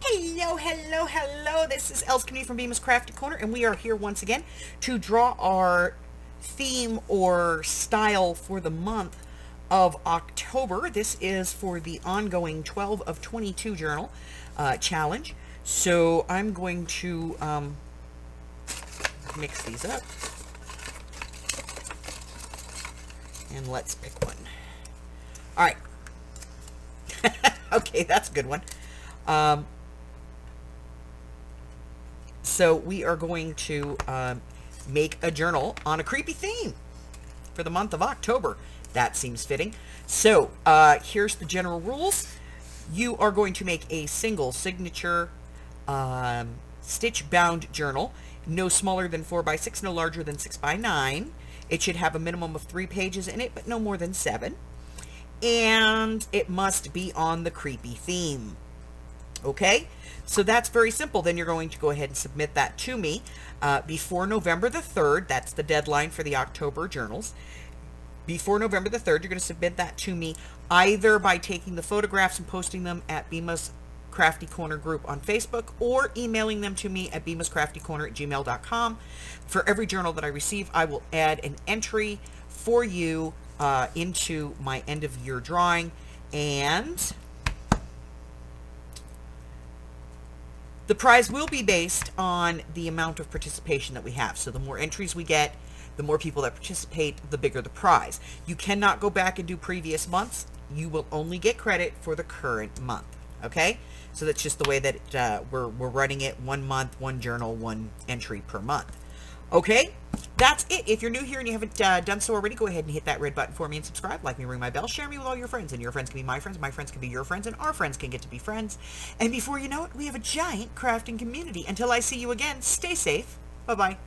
Hello, hello, hello. This is Els Community from Bemis Crafty Corner, and we are here once again to draw our theme or style for the month of October. This is for the ongoing 12 of 22 journal challenge. So I'm going to mix these up. And let's pick one. All right. Okay, that's a good one. So we are going to make a journal on a creepy theme for the month of October. That seems fitting. So here's the general rules. You are going to make a single signature stitch bound journal, no smaller than 4 by 6, no larger than 6 by 9. It should have a minimum of 3 pages in it, but no more than 7. And it must be on the creepy theme. Okay, so that's very simple. Then you're going to go ahead and submit that to me before November the 3rd. That's the deadline for the October journals. Before November the 3rd, you're going to submit that to me either by taking the photographs and posting them at Bemis Crafty Corner group on Facebook, or emailing them to me at bemiscraftycorner@gmail.com. For every journal that I receive, I will add an entry for you into my end of year drawing, and the prize will be based on the amount of participation that we have. So the more entries we get, the more people that participate, the bigger the prize. You cannot go back and do previous months. You will only get credit for the current month. Okay? So that's just the way that we're running it. 1 month, 1 journal, 1 entry per month. Okay? That's it. If you're new here and you haven't done so already, go ahead and hit that red button for me and subscribe. Like me, ring my bell, share me with all your friends, and your friends can be my friends can be your friends, and our friends can get to be friends. And before you know it, we have a giant crafting community. Until I see you again, stay safe. Bye-bye.